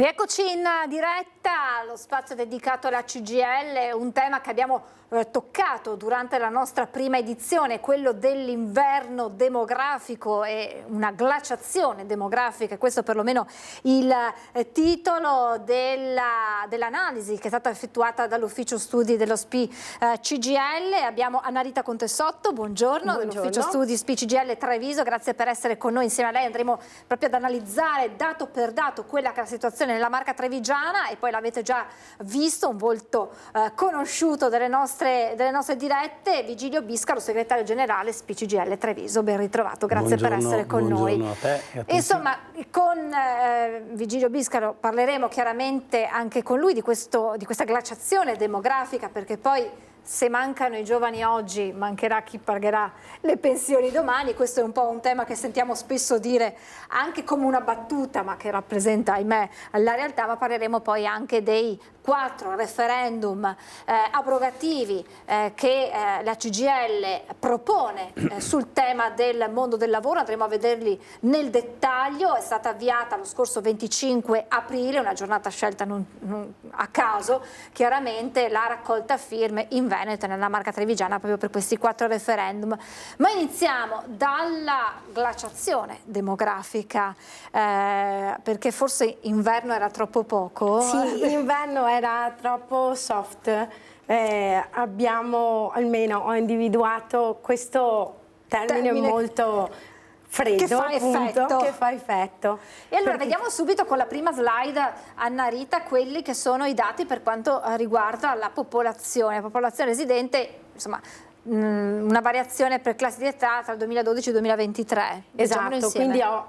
Rieccoci in diretta allo spazio dedicato alla CGIL, un tema che abbiamo toccato durante la nostra prima edizione, quello dell'inverno demografico e una glaciazione demografica. Questo perlomeno il titolo dell'analisi che è stata effettuata dall'ufficio studi dello SPI CGIL. Abbiamo Annarita Contessotto, buongiorno, dell'ufficio studi SPI CGIL Treviso, grazie per essere con noi. Insieme a lei andremo proprio ad analizzare dato per dato quella che è la situazione nella Marca trevigiana, e poi l'avete già visto, un volto conosciuto delle nostre dirette, Vigilio Biscaro, segretario generale SPI CGIL Treviso. Ben ritrovato, grazie per essere con noi. Buongiorno a te e a tutti. Insomma, con Vigilio Biscaro parleremo chiaramente anche con lui di questa glaciazione demografica, perché poi se mancano i giovani oggi, mancherà chi pagherà le pensioni domani. Questo è un po' un tema che sentiamo spesso dire anche come una battuta, ma che rappresenta, ahimè, la realtà. Ma parleremo poi anche dei 4 referendum abrogativi che la CGIL propone sul tema del mondo del lavoro. Andremo a vederli nel dettaglio. È stata avviata lo scorso 25 aprile, una giornata scelta non a caso, chiaramente, la raccolta firme in Veneto e nella Marca trevigiana proprio per questi 4 referendum. Ma iniziamo dalla glaciazione demografica, perché forse inverno era troppo poco. Sì, inverno era troppo soft. Almeno ho individuato questo termine molto freddo, che fa effetto. E allora vediamo subito con la prima slide, Annarita, quelli che sono i dati per quanto riguarda la popolazione residente, insomma, una variazione per classi di età tra il 2012 e il 2023. Esatto, quindi ho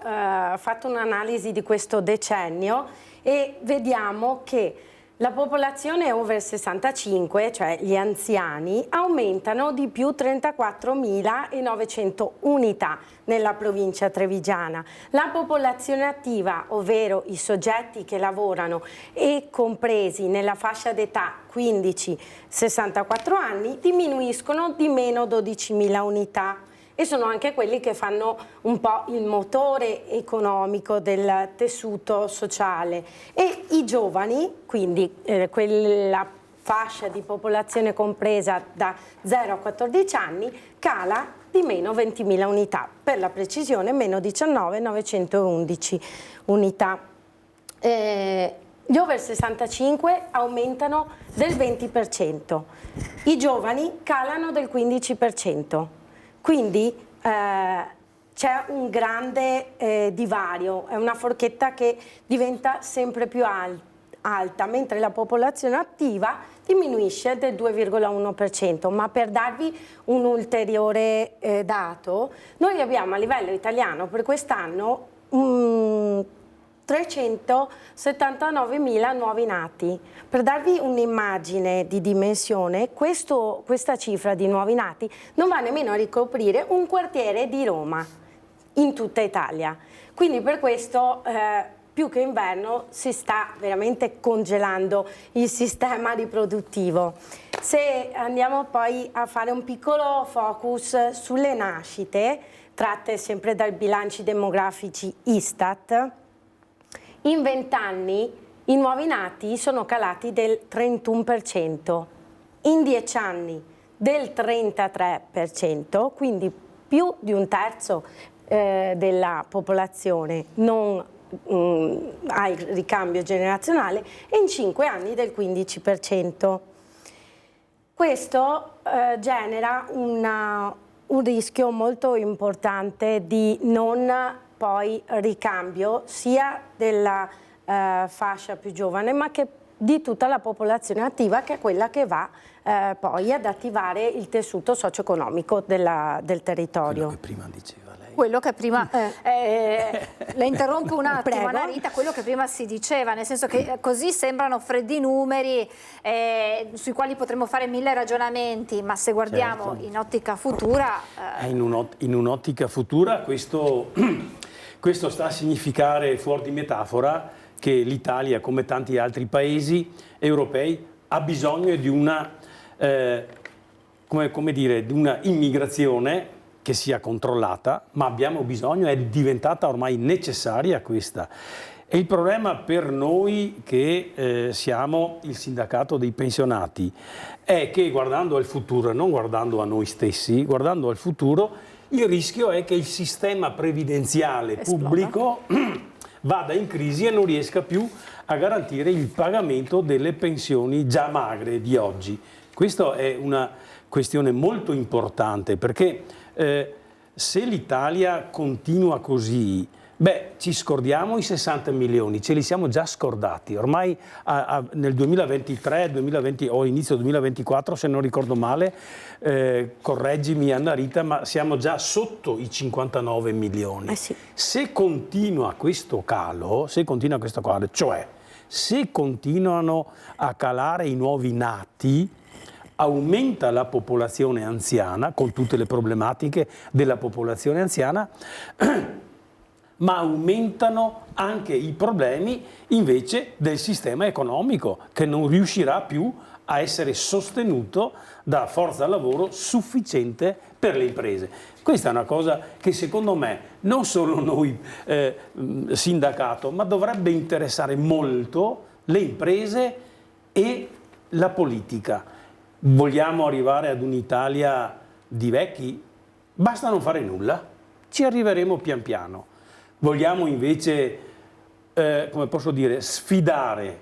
fatto un'analisi di questo decennio e vediamo che la popolazione over 65, cioè gli anziani, aumentano di più 34.900 unità nella provincia trevigiana. La popolazione attiva, ovvero i soggetti che lavorano e compresi nella fascia d'età 15-64 anni, diminuiscono di meno 12.000 unità. E sono anche quelli che fanno un po' il motore economico del tessuto sociale. E i giovani, quindi quella fascia di popolazione compresa da 0 a 14 anni, cala di meno 20.000 unità, per la precisione meno 19.911 unità. Gli over 65 aumentano del 20%, i giovani calano del 15%. Quindi c'è un grande divario, è una forchetta che diventa sempre più alta, mentre la popolazione attiva diminuisce del 2,1%. Ma per darvi un ulteriore dato, noi abbiamo a livello italiano per quest'anno 379.000 nuovi nati. Per darvi un'immagine di dimensione, questa cifra di nuovi nati non va nemmeno a ricoprire un quartiere di Roma in tutta Italia. Quindi per questo più che inverno si sta veramente congelando il sistema riproduttivo. Se andiamo poi a fare un piccolo focus sulle nascite, tratte sempre dai bilanci demografici Istat, in 20 anni i nuovi nati sono calati del 31%, in 10 anni del 33%, quindi più di un terzo della popolazione non ha il ricambio generazionale, e in 5 anni del 15%. Questo genera un rischio molto importante di non poi ricambio sia della fascia più giovane, ma che di tutta la popolazione attiva, che è quella che va poi ad attivare il tessuto socio-economico del territorio. Quello che prima diceva lei. Quello che prima, le interrompo un attimo, Annarita, quello che prima si diceva, nel senso che così sembrano freddi numeri sui quali potremmo fare 1000 ragionamenti, ma se guardiamo in ottica futura... In un'ottica futura questo sta a significare, fuori di metafora, che l'Italia, come tanti altri paesi europei, ha bisogno di una, di una immigrazione che sia controllata, ma abbiamo bisogno, è diventata ormai necessaria questa. E il problema per noi che siamo il sindacato dei pensionati è che guardando al futuro, non guardando a noi stessi, guardando al futuro, il rischio è che il sistema previdenziale pubblico vada in crisi e non riesca più a garantire il pagamento delle pensioni già magre di oggi. Questa è una questione molto importante perché se l'Italia continua così, ci scordiamo i 60 milioni, ce li siamo già scordati. Ormai nel 2023 o inizio 2024, se non ricordo male, correggimi Anna Rita, ma siamo già sotto i 59 milioni. Sì. Se continua questo calo, cioè se continuano a calare i nuovi nati, aumenta la popolazione anziana, con tutte le problematiche della popolazione anziana, ma aumentano anche i problemi invece del sistema economico, che non riuscirà più a essere sostenuto da forza lavoro sufficiente per le imprese. Questa è una cosa che secondo me non solo noi sindacato, ma dovrebbe interessare molto le imprese e la politica. Vogliamo arrivare ad un'Italia di vecchi? Basta non fare nulla, ci arriveremo pian piano. Vogliamo invece, come posso dire, sfidare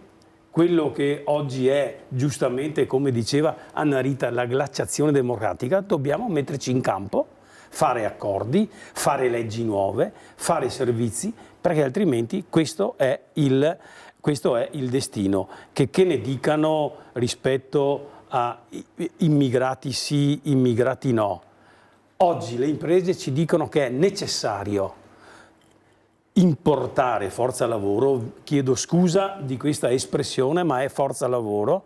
quello che oggi è, giustamente, come diceva Anna Rita, la glaciazione democratica. Dobbiamo metterci in campo, fare accordi, fare leggi nuove, fare servizi, perché altrimenti questo è il destino. Che ne dicano rispetto a immigrati sì, immigrati no. Oggi le imprese ci dicono che è necessario importare forza lavoro, chiedo scusa di questa espressione, ma è forza lavoro,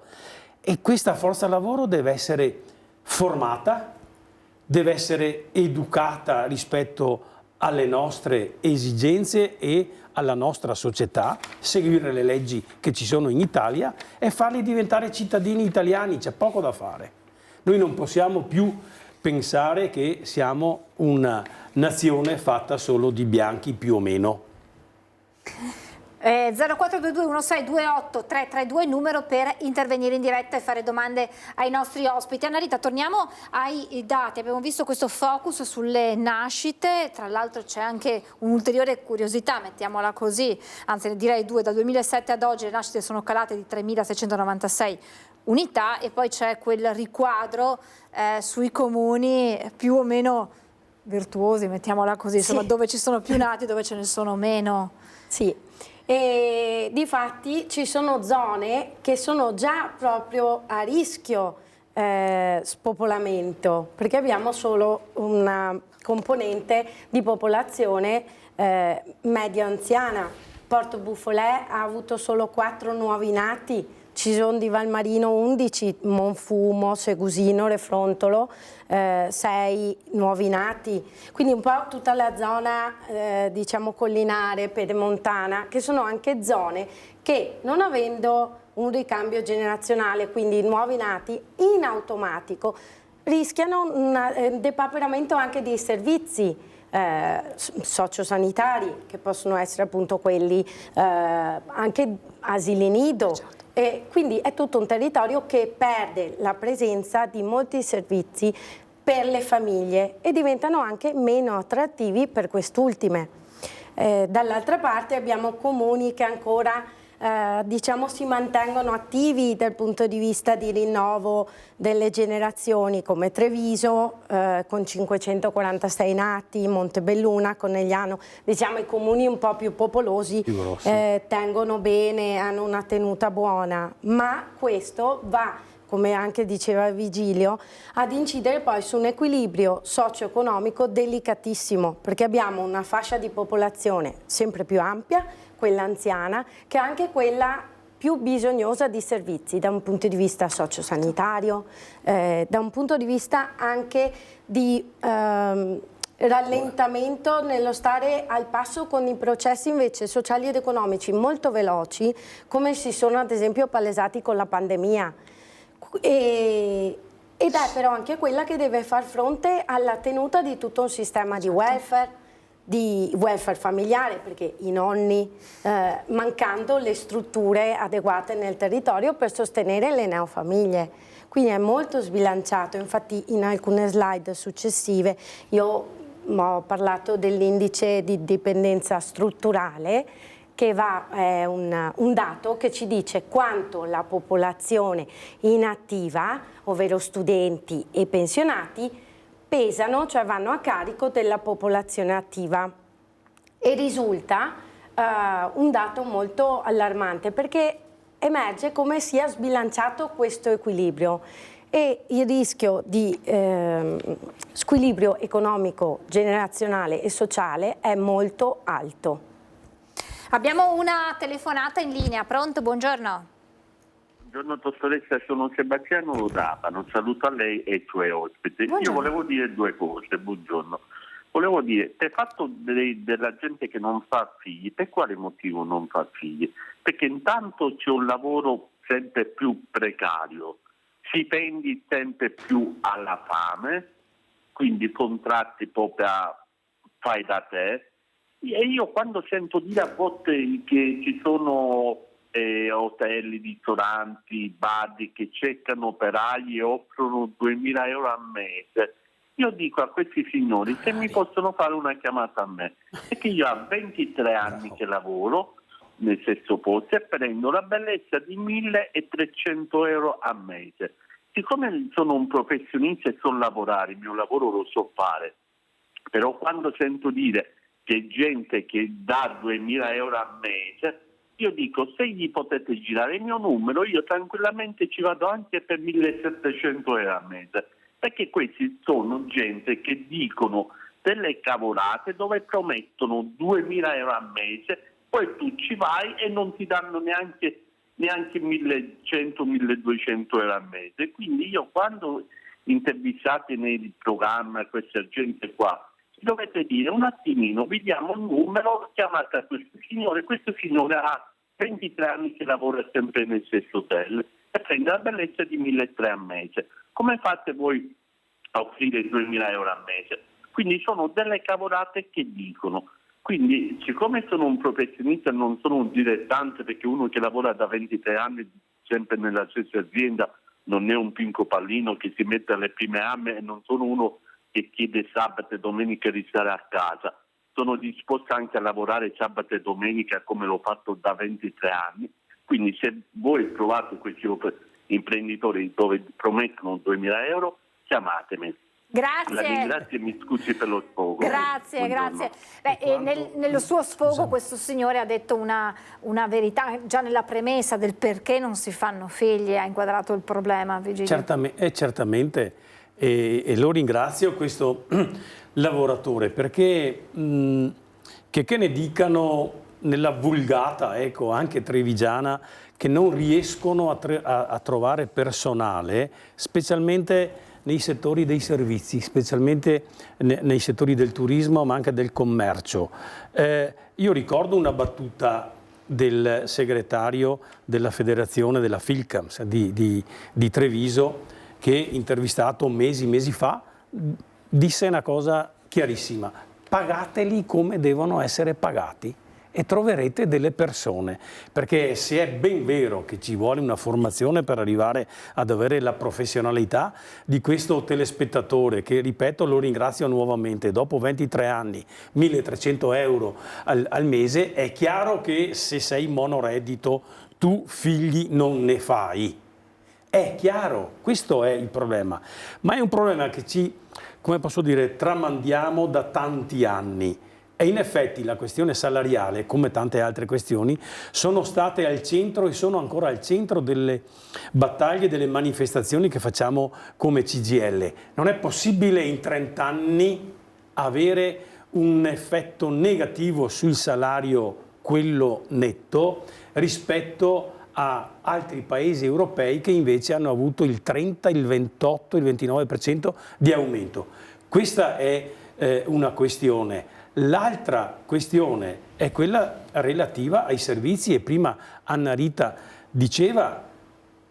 e questa forza lavoro deve essere formata, deve essere educata rispetto alle nostre esigenze e alla nostra società, seguire le leggi che ci sono in Italia e farli diventare cittadini italiani. C'è poco da fare. Noi non possiamo più pensare che siamo una nazione fatta solo di bianchi, più o meno. 0422 1628 332 numero per intervenire in diretta e fare domande ai nostri ospiti. Anna Rita, torniamo ai dati. Abbiamo visto questo focus sulle nascite, tra l'altro c'è anche un'ulteriore curiosità, mettiamola così, anzi direi due: dal 2007 ad oggi le nascite sono calate di 3.696 unità e poi c'è quel riquadro sui comuni più o meno virtuosi, mettiamola così, insomma, sì, dove ci sono più nati, dove ce ne sono meno. Sì. E difatti ci sono zone che sono già proprio a rischio spopolamento, perché abbiamo solo una componente di popolazione medio anziana. Porto Buffolè ha avuto solo 4 nuovi nati, Cison di Valmarino 11, Monfumo, Segusino, Refrontolo 6 nuovi nati, quindi un po' tutta la zona diciamo collinare, pedemontana, che sono anche zone che, non avendo un ricambio generazionale, quindi nuovi nati, in automatico rischiano un depauperamento anche dei servizi sociosanitari, che possono essere appunto quelli anche asili nido. Certo. E quindi è tutto un territorio che perde la presenza di molti servizi per le famiglie e diventano anche meno attrattivi per quest'ultime. Dall'altra parte abbiamo comuni che ancora diciamo si mantengono attivi dal punto di vista di rinnovo delle generazioni, come Treviso con 546 nati, Montebelluna, Conegliano, diciamo i comuni un po' più popolosi tengono bene, hanno una tenuta buona, ma questo va, come anche diceva Vigilio, ad incidere poi su un equilibrio socio-economico delicatissimo, perché abbiamo una fascia di popolazione sempre più ampia, quella anziana, che è anche quella più bisognosa di servizi da un punto di vista sociosanitario, da un punto di vista anche di rallentamento nello stare al passo con i processi invece sociali ed economici molto veloci, come si sono ad esempio palesati con la pandemia. Ed è però anche quella che deve far fronte alla tenuta di tutto un sistema di welfare, di welfare familiare, perché i nonni, mancando le strutture adeguate nel territorio per sostenere le neofamiglie. Quindi è molto sbilanciato. Infatti in alcune slide successive io ho parlato dell'indice di dipendenza strutturale, che è un dato che ci dice quanto la popolazione inattiva, ovvero studenti e pensionati, pesano, cioè vanno a carico della popolazione attiva, e risulta un dato molto allarmante, perché emerge come sia sbilanciato questo equilibrio e il rischio di squilibrio economico, generazionale e sociale è molto alto. Abbiamo una telefonata in linea, pronto? Buongiorno. Buongiorno dottoressa, sono Sebastiano Rodapano, saluto a lei e ai suoi ospiti. Buongiorno. Io volevo dire due cose, buongiorno. Volevo dire, per fatto della gente che non fa figli, per quale motivo non fa figli? Perché intanto c'è un lavoro sempre più precario, stipendi sempre più alla fame, quindi contratti proprio a fai da te. E io quando sento dire a volte che ci sono hotel, ristoranti, bar che cercano operai e offrono 2.000 euro al mese, io dico a questi signori se mi possono fare una chiamata a me, perché io ho 23 anni che lavoro nel stesso posto e prendo la bellezza di 1.300 euro al mese. Siccome sono un professionista e so lavorare, il mio lavoro lo so fare, però quando sento dire che gente che dà 2.000 euro al mese, io dico se gli potete girare il mio numero io tranquillamente ci vado anche per 1.700 euro al mese, perché questi sono gente che dicono delle cavolate dove promettono 2.000 euro al mese, poi tu ci vai e non ti danno neanche 1.100-1.200 euro al mese. Quindi io quando intervistate nei programmi questa gente qua, dovete dire un attimino, vi diamo un numero, chiamate a questo signore ha 23 anni che lavora sempre nel stesso hotel e prende la bellezza di 1.300 al mese. Come fate voi a offrire 2.000 euro al mese? Quindi sono delle cavolate che dicono. Quindi siccome sono un professionista e non sono un dilettante, perché uno che lavora da 23 anni sempre nella stessa azienda non è un pinco pallino che si mette alle prime armi, e non sono uno che chiede sabato e domenica di stare a casa. Sono disposto anche a lavorare sabato e domenica come l'ho fatto da 23 anni. Quindi se voi trovate questi imprenditori dove promettono 2.000 euro, chiamatemi. Grazie. La ringrazio e mi scusi per lo sfogo. Grazie, grazie. Beh, nello suo sfogo questo signore ha detto una verità, già nella premessa del perché non si fanno figli, ha inquadrato il problema, Vigilio. Certamente. E lo ringrazio questo lavoratore, perché che ne dicano nella vulgata, ecco, anche trevigiana, che non riescono a trovare personale, specialmente nei settori dei servizi, specialmente nei settori del turismo, ma anche del commercio. Io ricordo una battuta del segretario della federazione della Filcams di Treviso, che intervistato mesi fa, disse una cosa chiarissima: pagateli come devono essere pagati e troverete delle persone, perché se è ben vero che ci vuole una formazione per arrivare ad avere la professionalità di questo telespettatore, che ripeto lo ringrazio nuovamente, dopo 23 anni 1.300 euro al mese, è chiaro che se sei monoreddito tu figli non ne fai. È chiaro, questo è il problema, ma è un problema che ci, come posso dire, tramandiamo da tanti anni. E in effetti la questione salariale, come tante altre questioni, sono state al centro e sono ancora al centro delle battaglie, delle manifestazioni che facciamo come CGIL. Non è possibile in 30 anni avere un effetto negativo sul salario, quello netto, rispetto a altri paesi europei che invece hanno avuto il 30, il 28, il 29% di aumento. Questa è una questione. L'altra questione è quella relativa ai servizi, e prima Anna Rita diceva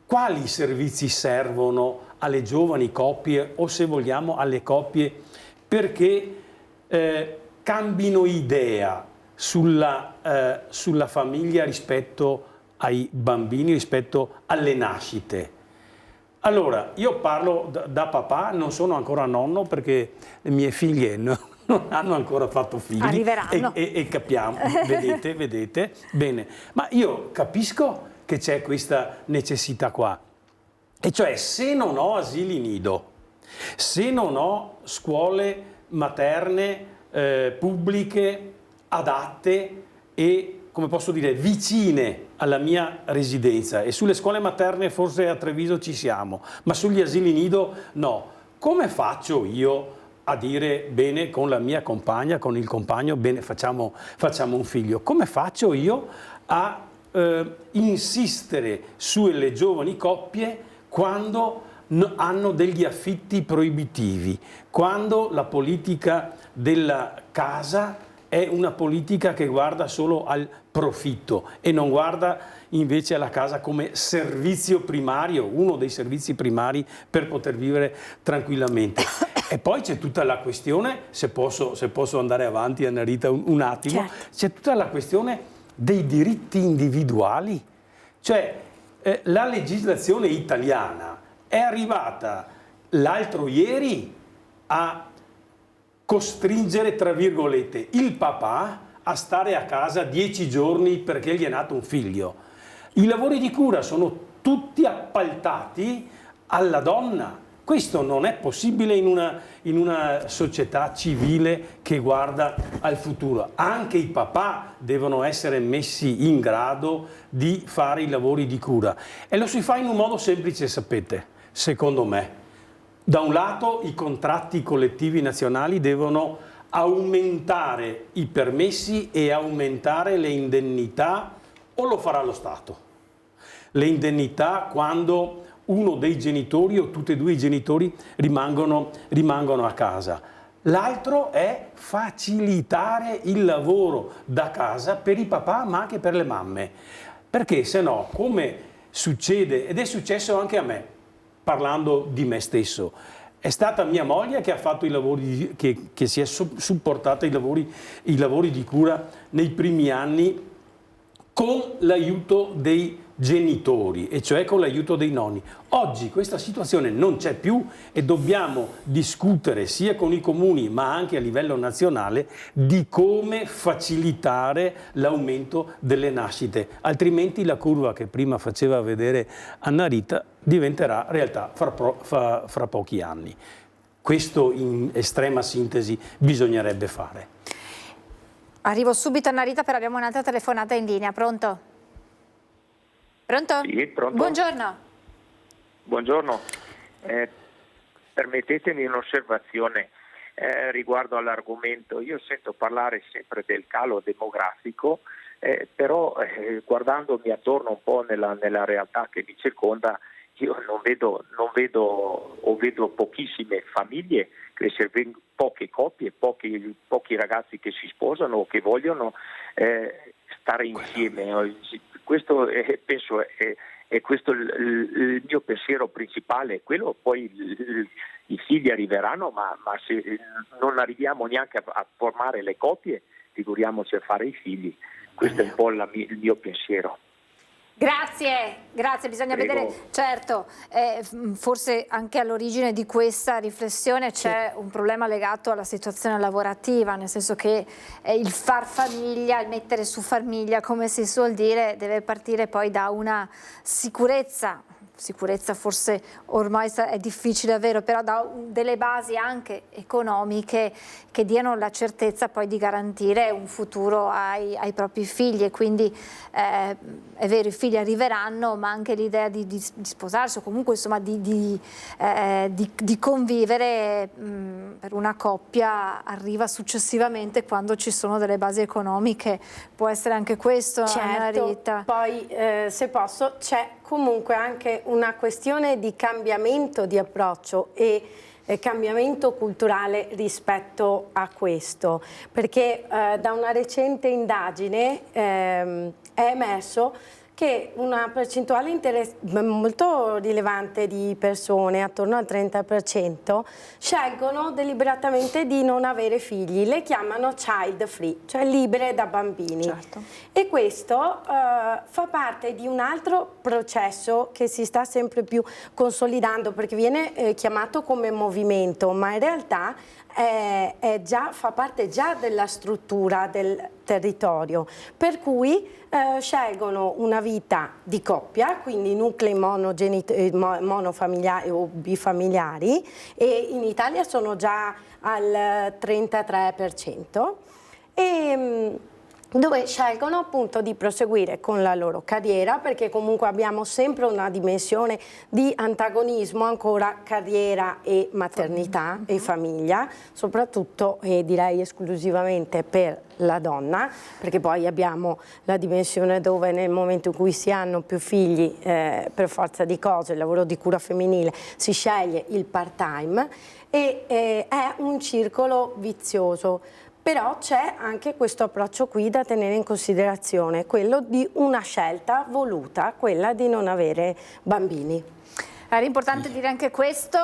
quali servizi servono alle giovani coppie, o se vogliamo alle coppie, perché cambino idea sulla famiglia rispetto ai bambini, rispetto alle nascite. Allora, io parlo da papà, non sono ancora nonno perché le mie figlie non hanno ancora fatto figli. Arriveranno. E capiamo, vedete, bene. Ma io capisco che c'è questa necessità qua. E cioè, se non ho asili nido, se non ho scuole materne pubbliche, adatte e, come posso dire, vicine alla mia residenza, e sulle scuole materne forse a Treviso ci siamo, ma sugli asili nido no. Come faccio io a dire bene con la mia compagna, con il compagno, bene, facciamo un figlio? Come faccio io a insistere sulle giovani coppie quando hanno degli affitti proibitivi, quando la politica della casa è una politica che guarda solo al profitto e non guarda invece alla casa come servizio primario, uno dei servizi primari per poter vivere tranquillamente. E poi c'è tutta la questione, se posso andare avanti, Annarita, un attimo, certo. C'è tutta la questione dei diritti individuali. Cioè, la legislazione italiana è arrivata l'altro ieri a costringere, tra virgolette, il papà a stare a casa 10 giorni perché gli è nato un figlio. I lavori di cura sono tutti appaltati alla donna. Questo non è possibile in una società civile che guarda al futuro. Anche i papà devono essere messi in grado di fare i lavori di cura. E lo si fa in un modo semplice, sapete, secondo me. Da un lato i contratti collettivi nazionali devono aumentare i permessi e aumentare le indennità, o lo farà lo Stato. Le indennità quando uno dei genitori o tutti e due i genitori rimangono a casa. L'altro è facilitare il lavoro da casa per i papà ma anche per le mamme. Perché se no, come succede, ed è successo anche a me, parlando di me stesso, è stata mia moglie che ha fatto i lavori, che si è supportata i lavori di cura nei primi anni con l'aiuto dei genitori, e cioè con l'aiuto dei nonni. Oggi questa situazione non c'è più e dobbiamo discutere sia con i comuni ma anche a livello nazionale di come facilitare l'aumento delle nascite, altrimenti la curva che prima faceva vedere Annarita diventerà realtà fra pochi anni. Questo in estrema sintesi bisognerebbe fare. Arrivo subito, Annarita, però abbiamo un'altra telefonata in linea. Pronto? Pronto? Sì, pronto. Buongiorno. Buongiorno. Permettetemi un'osservazione riguardo all'argomento. Io sento parlare sempre del calo demografico, però guardandomi attorno un po' nella realtà che mi circonda, io vedo pochissime famiglie crescere, poche coppie, pochi ragazzi che si sposano o che vogliono stare insieme. Questo penso è questo il mio pensiero principale. Quello poi i figli arriveranno, ma se non arriviamo neanche a formare le coppie, figuriamoci a fare i figli. Questo è un po' il mio pensiero. Grazie, bisogna Prego. vedere, certo, forse anche all'origine di questa riflessione c'è un problema legato alla situazione lavorativa, nel senso che il far famiglia, il mettere su famiglia, come si suol dire, deve partire poi da una sicurezza forse ormai è difficile avere, però da delle basi anche economiche che diano la certezza poi di garantire un futuro ai propri figli, e quindi è vero, i figli arriveranno, ma anche l'idea di sposarsi o comunque insomma di convivere per una coppia arriva successivamente quando ci sono delle basi economiche. Può essere anche questo, certo. Annarita. Poi se posso, c'è comunque anche una questione di cambiamento di approccio e cambiamento culturale rispetto a questo, perché da una recente indagine è emerso che una percentuale molto rilevante di persone, attorno al 30%, scelgono deliberatamente di non avere figli. Le chiamano child free, cioè libere da bambini. Certo. E questo fa parte di un altro processo che si sta sempre più consolidando, perché viene chiamato come movimento, ma in realtà fa parte già della struttura del territorio, per cui scelgono una vita di coppia, quindi nuclei monofamiliari o bifamiliari, e in Italia sono già al 33%, dove scelgono appunto di proseguire con la loro carriera, perché comunque abbiamo sempre una dimensione di antagonismo ancora carriera e maternità e famiglia, soprattutto direi esclusivamente per la donna, perché poi abbiamo la dimensione dove nel momento in cui si hanno più figli, per forza di cose, il lavoro di cura femminile, si sceglie il part-time, e è un circolo vizioso. Però c'è anche questo approccio qui da tenere in considerazione, quello di una scelta voluta, quella di non avere bambini. Era importante dire anche questo.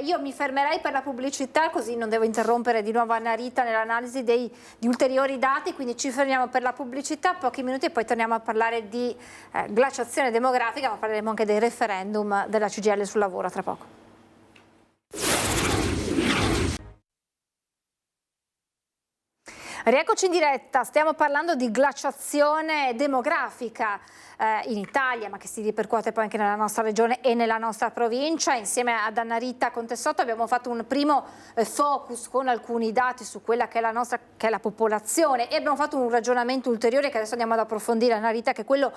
Io mi fermerei per la pubblicità, così non devo interrompere di nuovo Anna Rita nell'analisi di ulteriori dati, quindi ci fermiamo per la pubblicità, pochi minuti, e poi torniamo a parlare di glaciazione demografica, ma parleremo anche dei referendum della CGIL sul lavoro tra poco. Rieccoci in diretta, stiamo parlando di glaciazione demografica in Italia, ma che si ripercuote poi anche nella nostra regione e nella nostra provincia. Insieme ad Anna Rita Contessotto abbiamo fatto un primo focus con alcuni dati su quella che è la popolazione, e abbiamo fatto un ragionamento ulteriore che adesso andiamo ad approfondire, Anna Rita, che è quello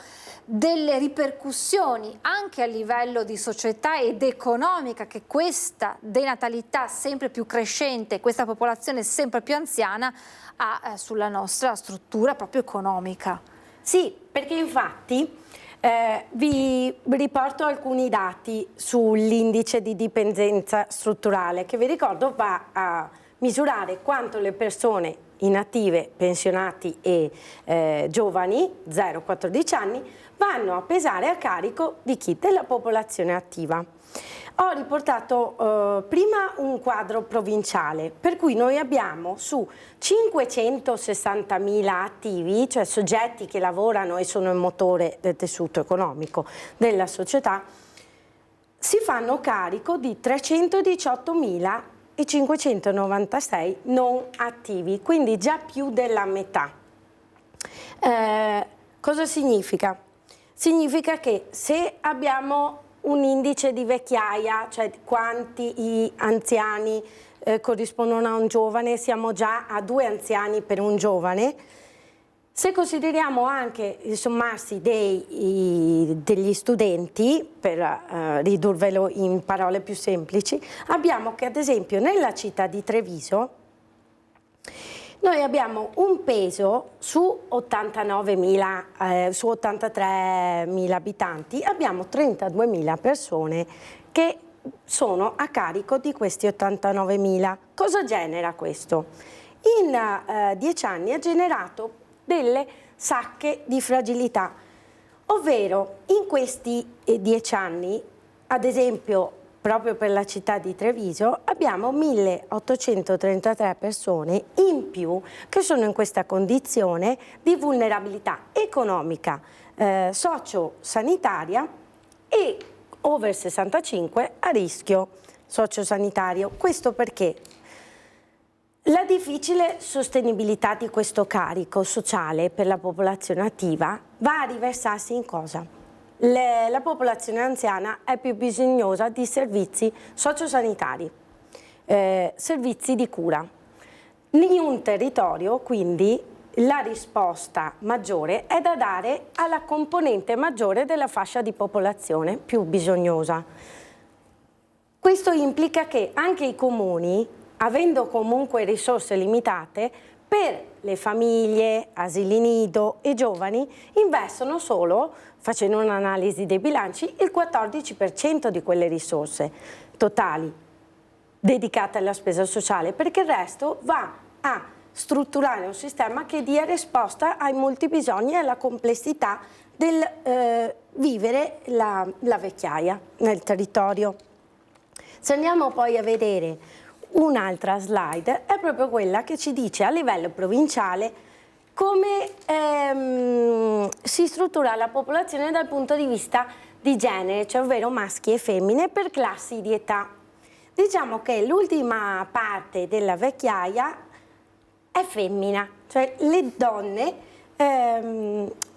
delle ripercussioni anche a livello di società ed economica che questa denatalità sempre più crescente, questa popolazione sempre più anziana ha sulla nostra struttura proprio economica. Sì, perché infatti vi riporto alcuni dati sull'indice di dipendenza strutturale, che vi ricordo va a misurare quanto le persone inattive, pensionati e giovani, 0-14 anni, vanno a pesare a carico di chi? Della popolazione attiva. Ho riportato prima un quadro provinciale, per cui noi abbiamo su 560.000 attivi, cioè soggetti che lavorano e sono il motore del tessuto economico della società, si fanno carico di 318.596 non attivi, quindi già più della metà. Cosa significa? Significa che se abbiamo un indice di vecchiaia, cioè quanti anziani corrispondono a un giovane, siamo già a 2 anziani per un giovane. Se consideriamo anche il sommarsi degli studenti, per ridurvelo in parole più semplici, abbiamo che ad esempio nella città di Treviso noi abbiamo un peso su 83.000 abitanti, abbiamo 32.000 persone che sono a carico di questi 89.000. Cosa genera questo? In 10 anni ha generato delle sacche di fragilità, ovvero in questi 10 anni, ad esempio proprio per la città di Treviso, abbiamo 1.833 persone in più che sono in questa condizione di vulnerabilità economica, sociosanitaria e over 65 a rischio sociosanitario. Questo perché la difficile sostenibilità di questo carico sociale per la popolazione attiva va a riversarsi in cosa? La popolazione anziana è più bisognosa di servizi sociosanitari, servizi di cura. In un territorio, quindi, la risposta maggiore è da dare alla componente maggiore della fascia di popolazione più bisognosa. Questo implica che anche i comuni, avendo comunque risorse limitate, per le famiglie, asili nido e giovani investono solo, facendo un'analisi dei bilanci, il 14% di quelle risorse totali dedicate alla spesa sociale, perché il resto va a strutturare un sistema che dia risposta ai molti bisogni e alla complessità del vivere la vecchiaia nel territorio. Se andiamo poi a vedere un'altra slide, è proprio quella che ci dice a livello provinciale come si struttura la popolazione dal punto di vista di genere, cioè ovvero maschi e femmine per classi di età. Diciamo che l'ultima parte della vecchiaia è femmina, cioè le donne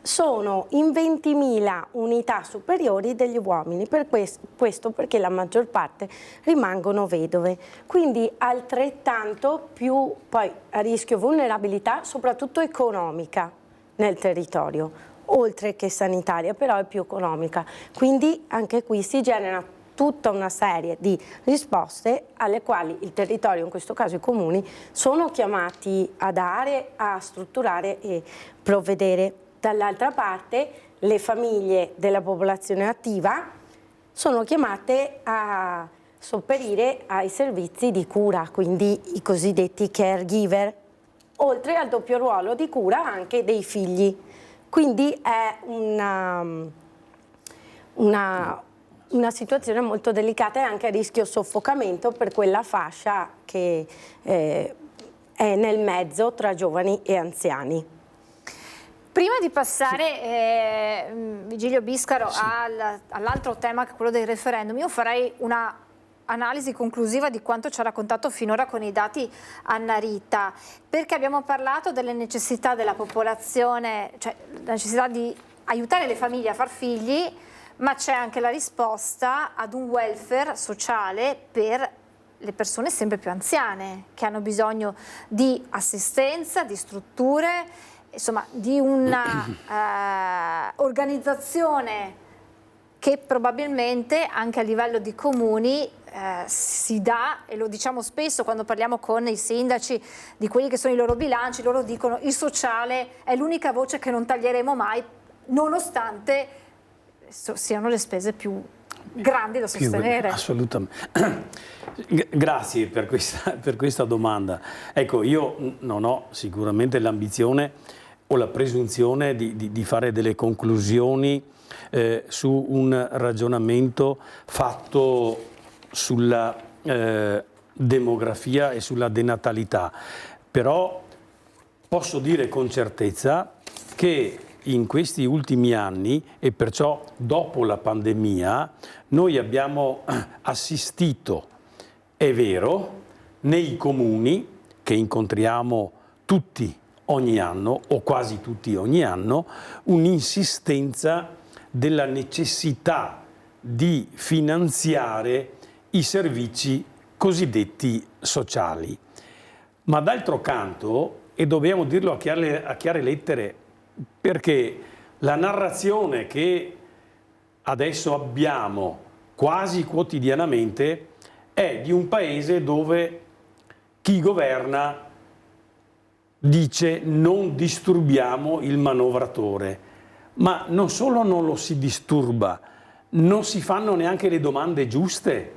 sono in 20.000 unità superiori degli uomini, per questo perché la maggior parte rimangono vedove, quindi altrettanto più poi a rischio vulnerabilità, soprattutto economica nel territorio, oltre che sanitaria, però è più economica, quindi anche qui si genera tutta una serie di risposte alle quali il territorio, in questo caso i comuni, sono chiamati a dare, a strutturare e provvedere. Dall'altra parte le famiglie della popolazione attiva sono chiamate a sopperire ai servizi di cura, quindi i cosiddetti caregiver, oltre al doppio ruolo di cura anche dei figli. Quindi è una situazione molto delicata e anche a rischio soffocamento per quella fascia che è nel mezzo tra giovani e anziani. Prima di passare, Vigilio Biscaro, sì, all'altro tema che è quello del referendum, io farei una analisi conclusiva di quanto ci ha raccontato finora con i dati Anna Rita, perché abbiamo parlato delle necessità della popolazione, cioè la necessità di aiutare le famiglie a far figli, ma c'è anche la risposta ad un welfare sociale per le persone sempre più anziane, che hanno bisogno di assistenza, di strutture, insomma di una organizzazione che probabilmente anche a livello di comuni si dà, e lo diciamo spesso quando parliamo con i sindaci di quelli che sono i loro bilanci, loro dicono il sociale è l'unica voce che non taglieremo mai, nonostante siano le spese più grandi da sostenere. Assolutamente. Grazie per questa domanda. Ecco, io non ho sicuramente l'ambizione o la presunzione di fare delle conclusioni su un ragionamento fatto sulla demografia e sulla denatalità, però posso dire con certezza che in questi ultimi anni, e perciò dopo la pandemia, noi abbiamo assistito, è vero, nei comuni che incontriamo tutti ogni anno, o quasi tutti ogni anno, un'insistenza della necessità di finanziare i servizi cosiddetti sociali. Ma d'altro canto, e dobbiamo dirlo a chiare lettere, perché la narrazione che adesso abbiamo quasi quotidianamente è di un paese dove chi governa dice non disturbiamo il manovratore, ma non solo non lo si disturba, non si fanno neanche le domande giuste,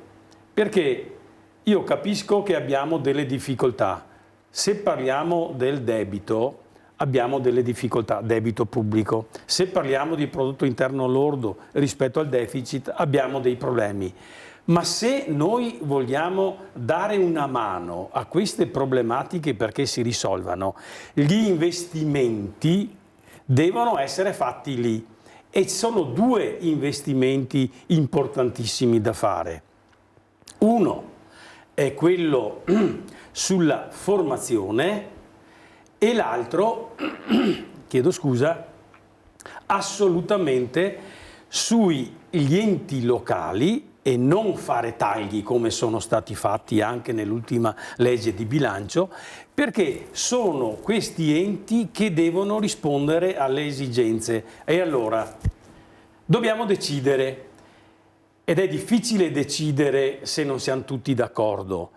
perché io capisco che abbiamo delle difficoltà. Se parliamo del debito, abbiamo delle difficoltà, debito pubblico. Se parliamo di prodotto interno lordo rispetto al deficit, abbiamo dei problemi. Ma se noi vogliamo dare una mano a queste problematiche perché si risolvano, gli investimenti devono essere fatti lì. E ci sono due investimenti importantissimi da fare. Uno è quello sulla formazione e l'altro, chiedo scusa, assolutamente sugli enti locali e non fare tagli come sono stati fatti anche nell'ultima legge di bilancio, perché sono questi enti che devono rispondere alle esigenze. E allora dobbiamo decidere, ed è difficile decidere se non siamo tutti d'accordo.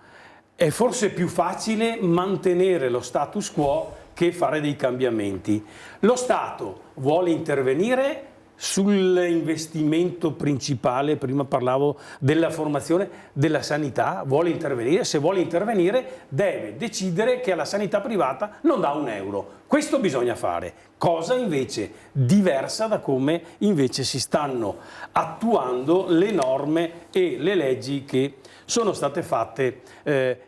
È forse più facile mantenere lo status quo che fare dei cambiamenti. Lo Stato vuole intervenire sull'investimento principale, prima parlavo della formazione, della sanità, vuole intervenire, se vuole intervenire deve decidere che alla sanità privata non dà un euro. Questo bisogna fare, cosa invece diversa da come invece si stanno attuando le norme e le leggi che sono state fatte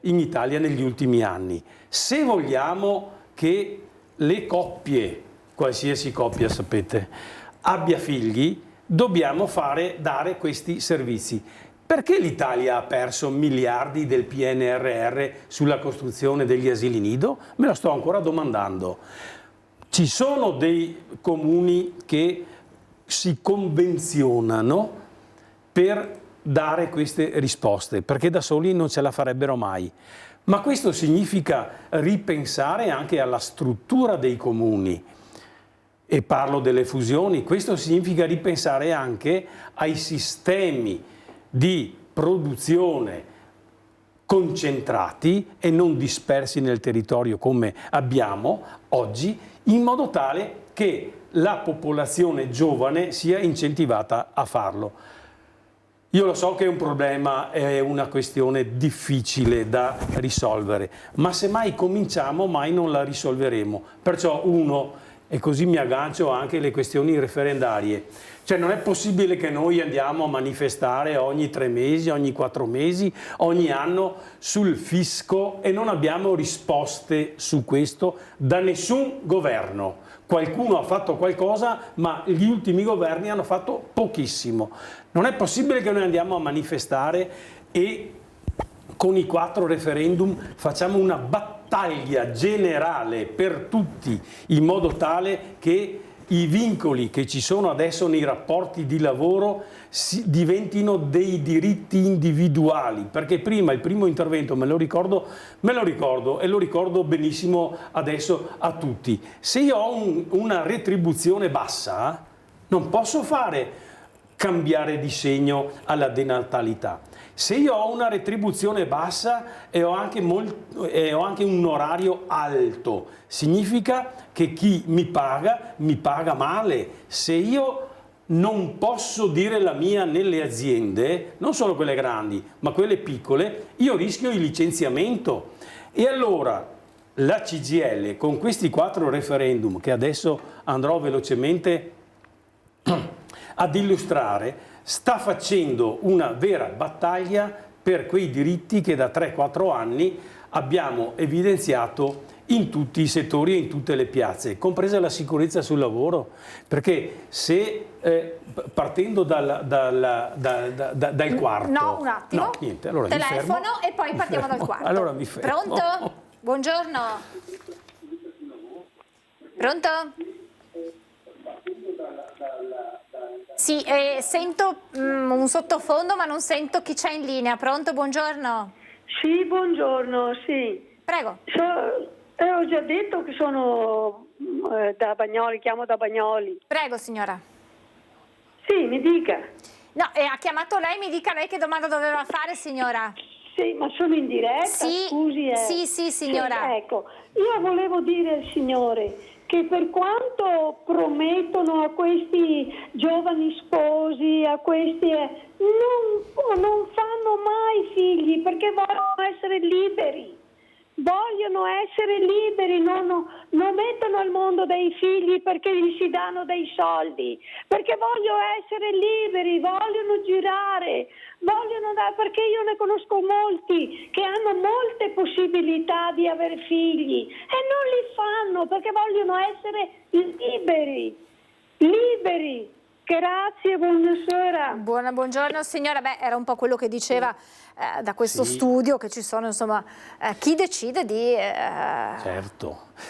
in Italia negli ultimi anni. Se vogliamo che le coppie, qualsiasi coppia sapete, abbia figli, dobbiamo dare questi servizi. Perché l'Italia ha perso miliardi del PNRR sulla costruzione degli asili nido? Me lo sto ancora domandando. Ci sono dei comuni che si convenzionano per dare queste risposte, perché da soli non ce la farebbero mai. Ma questo significa ripensare anche alla struttura dei comuni. E parlo delle fusioni, questo significa ripensare anche ai sistemi di produzione concentrati e non dispersi nel territorio come abbiamo oggi, in modo tale che la popolazione giovane sia incentivata a farlo. Io lo so che è un problema, è una questione difficile da risolvere, ma se mai cominciamo mai non la risolveremo. Perciò e così mi aggancio anche alle questioni referendarie. Cioè non è possibile che noi andiamo a manifestare ogni 3 mesi, ogni 4 mesi, ogni anno sul fisco e non abbiamo risposte su questo da nessun governo. Qualcuno ha fatto qualcosa, ma gli ultimi governi hanno fatto pochissimo. Non è possibile che noi andiamo a manifestare e con i 4 referendum facciamo una battaglia generale per tutti, in modo tale che i vincoli che ci sono adesso nei rapporti di lavoro diventino dei diritti individuali, perché prima il primo intervento me lo ricordo e lo ricordo benissimo adesso a tutti. Se io ho una retribuzione bassa non posso cambiare di segno alla denatalità. Se io ho una retribuzione bassa e ho anche un orario alto, significa che chi mi paga male. Se io non posso dire la mia nelle aziende, non solo quelle grandi, ma quelle piccole, io rischio il licenziamento. E allora la CGIL, con questi 4 referendum, che adesso andrò velocemente ad illustrare, sta facendo una vera battaglia per quei diritti che da 3-4 anni abbiamo evidenziato in tutti i settori e in tutte le piazze, compresa la sicurezza sul lavoro, perché se partendo dal quarto... No, un attimo, no, niente, allora telefono e poi partiamo dal quarto. Allora mi fermo. Pronto? Buongiorno. Pronto? Sì, sento un sottofondo ma non sento chi c'è in linea. Pronto, buongiorno. Sì, buongiorno, sì. Prego. Ho già detto che sono da Bagnoli, chiamo da Bagnoli. Prego, signora. Sì, mi dica. No, ha chiamato lei, mi dica lei che domanda doveva fare, signora. Sì, ma sono in diretta, sì, scusi. Sì, signora. Sì, ecco, io volevo dire al signore che per quanto promettono a questi giovani sposi, a questi non fanno mai figli perché vogliono essere liberi. Vogliono essere liberi, non mettono al mondo dei figli perché gli si danno dei soldi, perché vogliono essere liberi, vogliono girare, perché io ne conosco molti che hanno molte possibilità di avere figli e non li fanno perché vogliono essere liberi. Grazie, buonasera. Buongiorno signora, era un po' quello che diceva da questo studio che ci sono insomma chi decide di...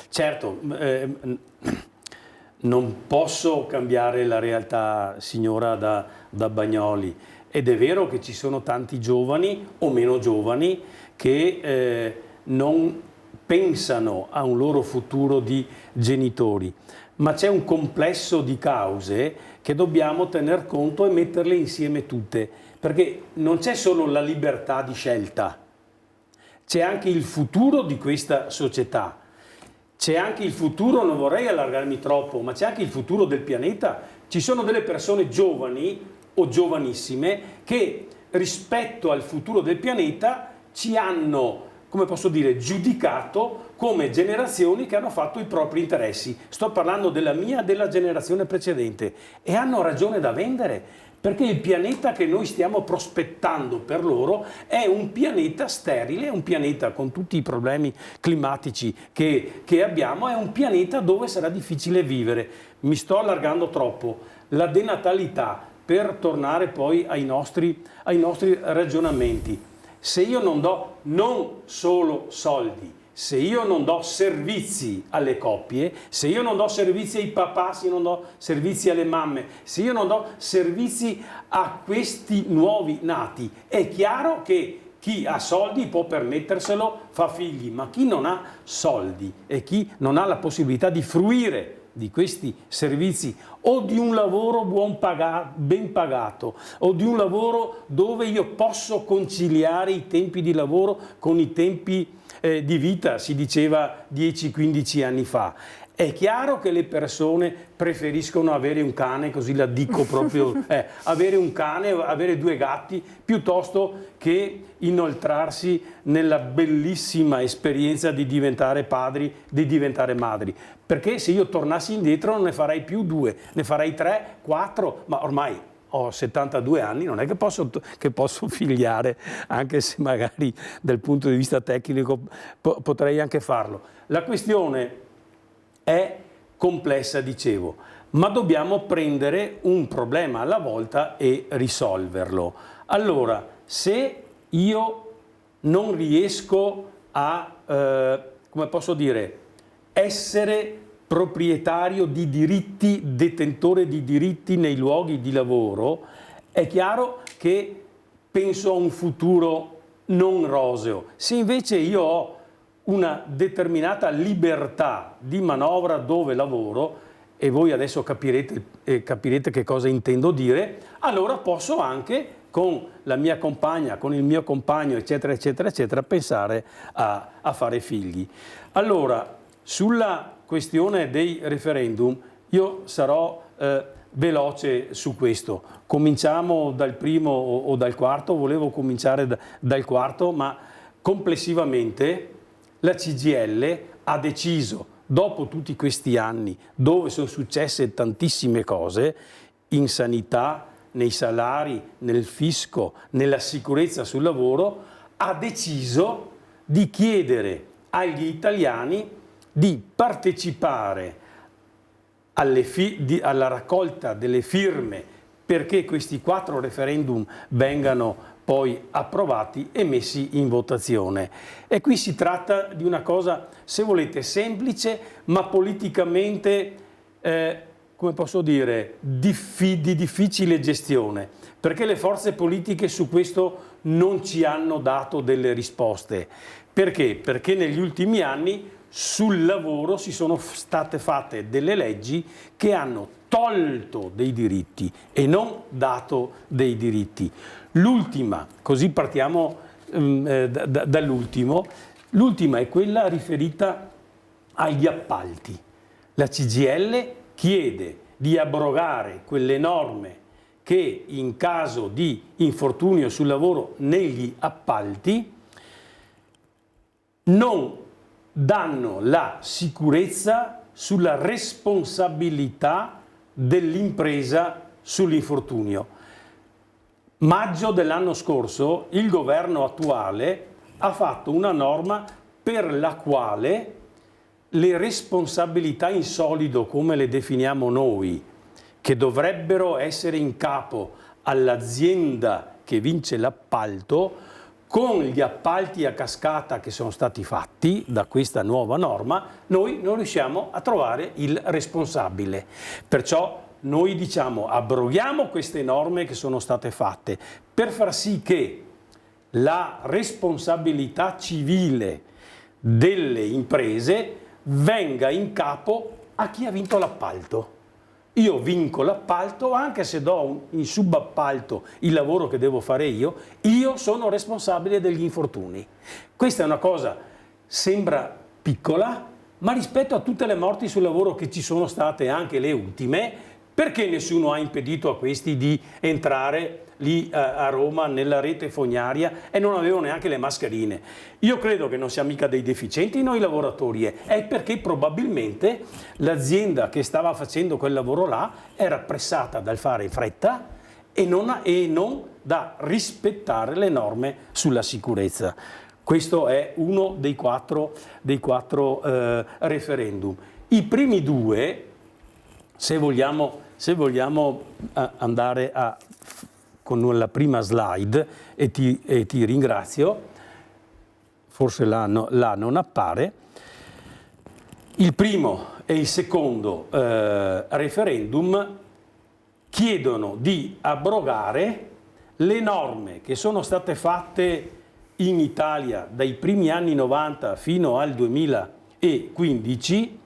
Certo, non posso cambiare la realtà signora da Bagnoli ed è vero che ci sono tanti giovani o meno giovani che non pensano a un loro futuro di genitori. Ma c'è un complesso di cause che dobbiamo tener conto e metterle insieme tutte, perché non c'è solo la libertà di scelta, c'è anche il futuro di questa società. c'è anche il futuro, non vorrei allargarmi troppo, ma c'è anche il futuro del pianeta. Ci sono delle persone giovani o giovanissime che rispetto al futuro del pianeta ci hanno, come posso dire, giudicato come generazioni che hanno fatto i propri interessi. Sto parlando della mia e della generazione precedente, e hanno ragione da vendere, perché il pianeta che noi stiamo prospettando per loro è un pianeta sterile, un pianeta con tutti i problemi climatici che abbiamo, è un pianeta dove sarà difficile vivere. Mi sto allargando troppo. La denatalità, per tornare poi ai nostri ragionamenti. Se io non do non solo soldi, se io non do servizi alle coppie, se io non do servizi ai papà, se io non do servizi alle mamme, se io non do servizi a questi nuovi nati, è chiaro che chi ha soldi può permetterselo, fa figli, ma chi non ha soldi e chi non ha la possibilità di fruire di questi servizi o di un lavoro ben pagato o di un lavoro dove io posso conciliare i tempi di lavoro con i tempi di vita, si diceva 10-15 anni fa. È chiaro che le persone preferiscono avere un cane, così la dico proprio, avere un cane, avere 2 gatti, piuttosto che inoltrarsi nella bellissima esperienza di diventare padri, di diventare madri. Perché se io tornassi indietro non ne farei più 2, ne farei 3, 4, ma ormai ho 72 anni, non è che posso figliare, anche se magari dal punto di vista tecnico potrei anche farlo. La questione è complessa, dicevo, ma dobbiamo prendere un problema alla volta e risolverlo. Allora, se io non riesco a, come posso dire, essere proprietario di diritti, detentore di diritti nei luoghi di lavoro, è chiaro che penso a un futuro non roseo. Se invece io ho una determinata libertà di manovra dove lavoro, e voi adesso capirete che cosa intendo dire, allora posso anche con la mia compagna, con il mio compagno, eccetera, eccetera, eccetera, pensare a fare figli. Allora, sulla questione dei referendum, io sarò veloce su questo. Cominciamo dal primo o dal quarto, volevo cominciare dal quarto, ma complessivamente la CGIL ha deciso, dopo tutti questi anni, dove sono successe tantissime cose, in sanità, nei salari, nel fisco, nella sicurezza sul lavoro, ha deciso di chiedere agli italiani di partecipare alla raccolta delle firme perché questi 4 referendum vengano poi approvati e messi in votazione. E qui si tratta di una cosa, se volete, semplice, ma politicamente, come posso dire, di difficile gestione, perché le forze politiche su questo non ci hanno dato delle risposte. Perché? Perché negli ultimi anni sul lavoro si sono state fatte delle leggi che hanno tolto dei diritti e non dato dei diritti. L'ultima, così partiamo dall'ultimo, l'ultima è quella riferita agli appalti. La CGIL chiede di abrogare quelle norme che in caso di infortunio sul lavoro negli appalti non danno la sicurezza sulla responsabilità dell'impresa sull'infortunio. Maggio dell'anno scorso il governo attuale ha fatto una norma per la quale le responsabilità in solido, come le definiamo noi, che dovrebbero essere in capo all'azienda che vince l'appalto, con gli appalti a cascata che sono stati fatti da questa nuova norma, noi non riusciamo a trovare il responsabile. Perciò noi diciamo abroghiamo queste norme che sono state fatte per far sì che la responsabilità civile delle imprese venga in capo a chi ha vinto l'appalto. Io vinco l'appalto, anche se do in subappalto il lavoro che devo fare io sono responsabile degli infortuni. Questa è una cosa, sembra piccola, ma rispetto a tutte le morti sul lavoro che ci sono state, anche le ultime, perché nessuno ha impedito a questi di entrare lì a Roma nella rete fognaria e non avevano neanche le mascherine? Io credo che non siamo mica dei deficienti noi lavoratori, è perché probabilmente l'azienda che stava facendo quel lavoro là era pressata dal fare in fretta e non da rispettare le norme sulla sicurezza. Questo è uno dei quattro referendum. I primi due, se vogliamo andare con la prima slide, e ti ringrazio, forse là non appare, il primo e il secondo referendum chiedono di abrogare le norme che sono state fatte in Italia dai primi anni 90 fino al 2015,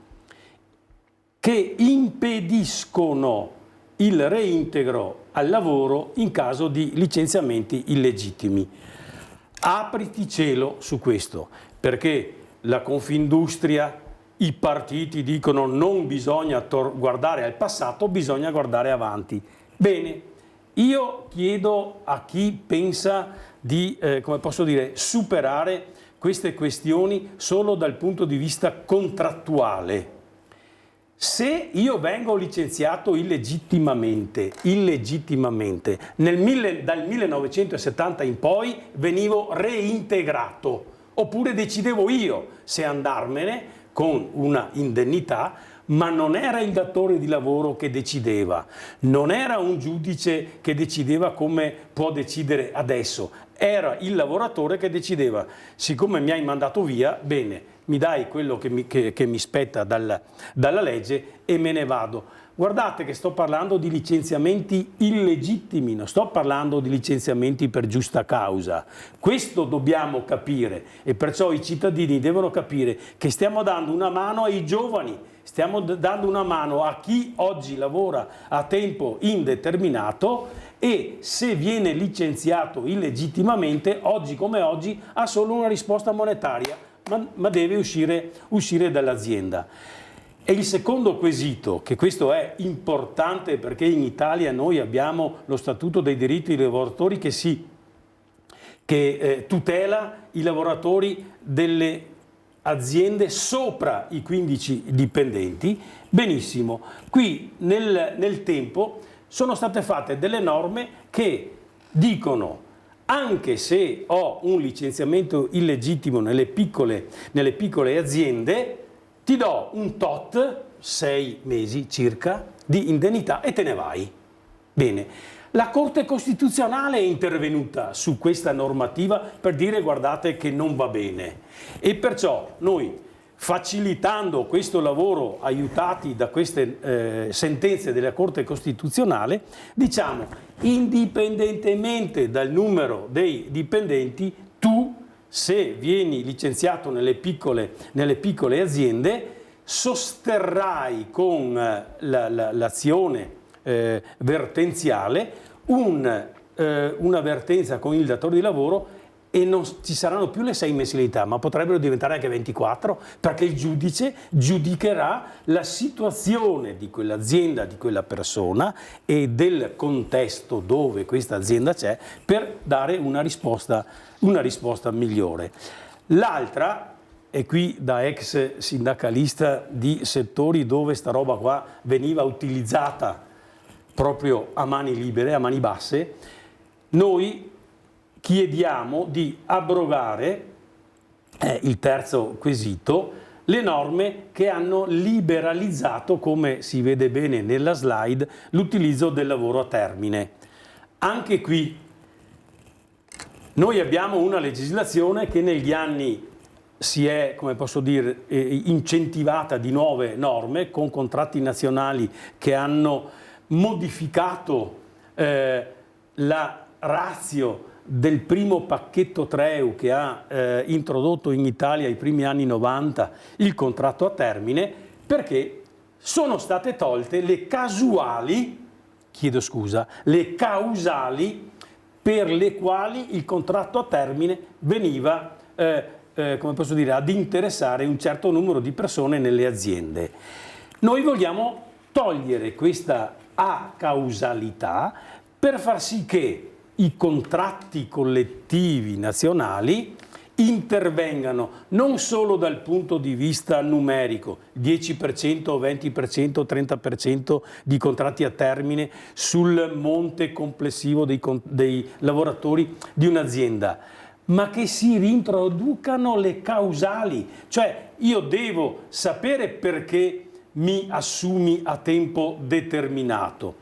che impediscono il reintegro al lavoro in caso di licenziamenti illegittimi. Apriti cielo su questo, perché la Confindustria, i partiti dicono non bisogna guardare al passato, bisogna guardare avanti. Bene, io chiedo a chi pensa di, come posso dire, superare queste questioni solo dal punto di vista contrattuale. Se io vengo licenziato illegittimamente, dal 1970 in poi venivo reintegrato, oppure decidevo io se andarmene con una indennità, ma non era il datore di lavoro che decideva, non era un giudice che decideva come può decidere adesso, era il lavoratore che decideva: siccome mi hai mandato via, bene, mi dai quello che mi spetta dalla legge e me ne vado. Guardate che sto parlando di licenziamenti illegittimi, non sto parlando di licenziamenti per giusta causa. Questo dobbiamo capire, e perciò i cittadini devono capire che stiamo dando una mano ai giovani, stiamo dando una mano a chi oggi lavora a tempo indeterminato e se viene licenziato illegittimamente, oggi come oggi, ha solo una risposta monetaria, ma deve uscire dall'azienda. E il secondo quesito, che questo è importante perché in Italia noi abbiamo lo Statuto dei diritti dei lavoratori che tutela i lavoratori delle aziende sopra i 15 dipendenti. Benissimo, qui nel tempo sono state fatte delle norme che dicono: anche se ho un licenziamento illegittimo nelle piccole aziende, ti do un tot, 6 mesi circa, di indennità e te ne vai. Bene, la Corte Costituzionale è intervenuta su questa normativa per dire: guardate che non va bene. E perciò noi, facilitando questo lavoro, aiutati da queste sentenze della Corte Costituzionale, diciamo: indipendentemente dal numero dei dipendenti, tu, se vieni licenziato nelle piccole aziende, sosterrai con l'azione vertenziale una vertenza con il datore di lavoro e non ci saranno più le 6 mensilità, ma potrebbero diventare anche 24, perché il giudice giudicherà la situazione di quell'azienda, di quella persona e del contesto dove questa azienda c'è, per dare una risposta migliore. L'altra, e qui da ex sindacalista di settori dove sta roba qua veniva utilizzata proprio a mani libere, a mani basse, noi chiediamo di abrogare, il terzo quesito, le norme che hanno liberalizzato, come si vede bene nella slide, l'utilizzo del lavoro a termine. Anche qui noi abbiamo una legislazione che negli anni si è, come posso dire, incentivata di nuove norme con contratti nazionali che hanno modificato la ratio del primo pacchetto Treu che ha introdotto in Italia ai primi anni 90 il contratto a termine, perché sono state tolte le causali per le quali il contratto a termine veniva come posso dire, ad interessare un certo numero di persone nelle aziende. Noi vogliamo togliere questa acausalità per far sì che i contratti collettivi nazionali intervengano non solo dal punto di vista numerico, 10%, 20%, 30% di contratti a termine sul monte complessivo dei lavoratori di un'azienda, ma che si rintroducano le causali, cioè io devo sapere perché mi assumi a tempo determinato.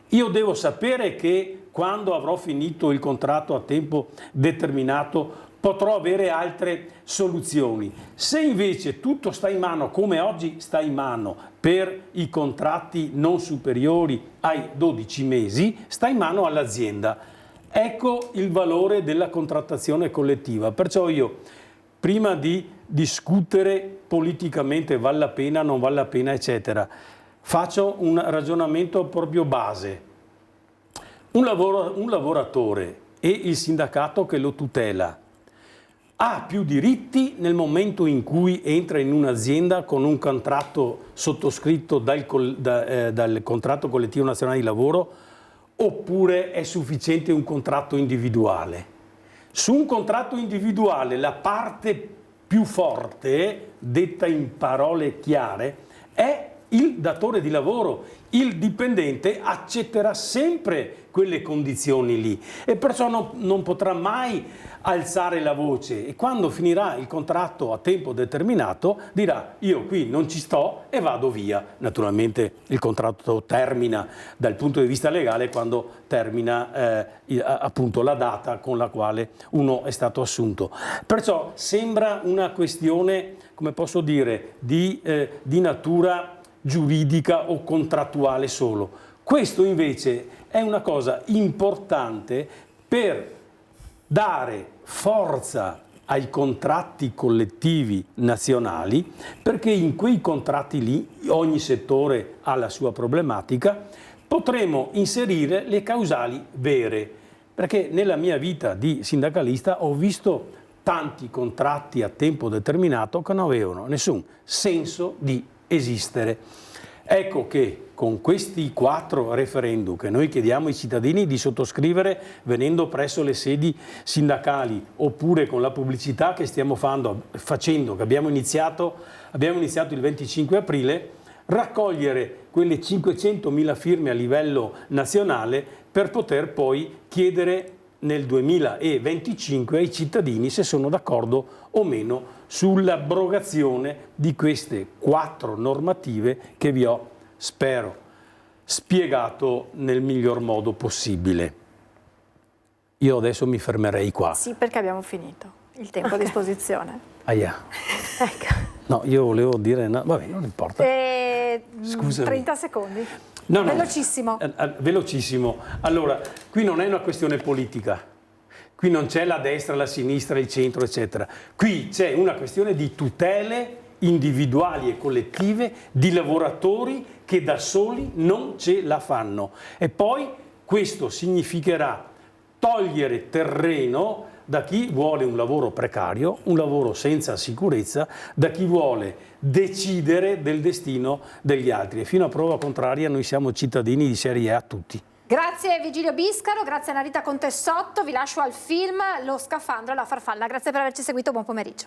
Io devo sapere che quando avrò finito il contratto a tempo determinato potrò avere altre soluzioni. Se invece tutto sta in mano, come oggi sta in mano per i contratti non superiori ai 12 mesi, sta in mano all'azienda. Ecco il valore della contrattazione collettiva. Perciò io, prima di discutere politicamente vale la pena, non vale la pena, eccetera, faccio un ragionamento proprio base. Un lavoratore e il sindacato che lo tutela ha più diritti nel momento in cui entra in un'azienda con un contratto sottoscritto dal contratto collettivo nazionale di lavoro, oppure è sufficiente un contratto individuale? Su un contratto individuale la parte più forte, detta in parole chiare, è il datore di lavoro. Il dipendente accetterà sempre quelle condizioni lì e perciò non potrà mai alzare la voce, e quando finirà il contratto a tempo determinato dirà: io qui non ci sto e vado via. Naturalmente il contratto termina dal punto di vista legale quando termina appunto la data con la quale uno è stato assunto. Perciò sembra una questione, come posso dire, di natura giuridica o contrattuale solo. Questo invece è una cosa importante per dare forza ai contratti collettivi nazionali, perché in quei contratti lì, ogni settore ha la sua problematica, potremo inserire le causali vere, perché nella mia vita di sindacalista ho visto tanti contratti a tempo determinato che non avevano nessun senso di esistere. Ecco che con questi 4 referendum che noi chiediamo ai cittadini di sottoscrivere venendo presso le sedi sindacali, oppure con la pubblicità che stiamo facendo, che abbiamo iniziato il 25 aprile, raccogliere quelle 500.000 firme a livello nazionale per poter poi chiedere nel 2025 ai cittadini se sono d'accordo o meno sull'abrogazione di queste 4 normative che vi ho, spero, spiegato nel miglior modo possibile. Io adesso mi fermerei qua. Sì, perché abbiamo finito il tempo a disposizione. Ahia. Ecco. No, io volevo dire, no, vabbè, non importa. Scusami. 30 secondi. No, velocissimo. Velocissimo. Allora, qui non è una questione politica, qui non c'è la destra, la sinistra, il centro, eccetera. Qui c'è una questione di tutele individuali e collettive di lavoratori che da soli non ce la fanno. E poi questo significherà togliere terreno da chi vuole un lavoro precario, un lavoro senza sicurezza, da chi vuole decidere del destino degli altri. E fino a prova contraria noi siamo cittadini di serie A tutti. Grazie Vigilio Biscaro, grazie a Narita Contessotto, vi lascio al film Lo scafandro e la farfalla. Grazie per averci seguito, buon pomeriggio.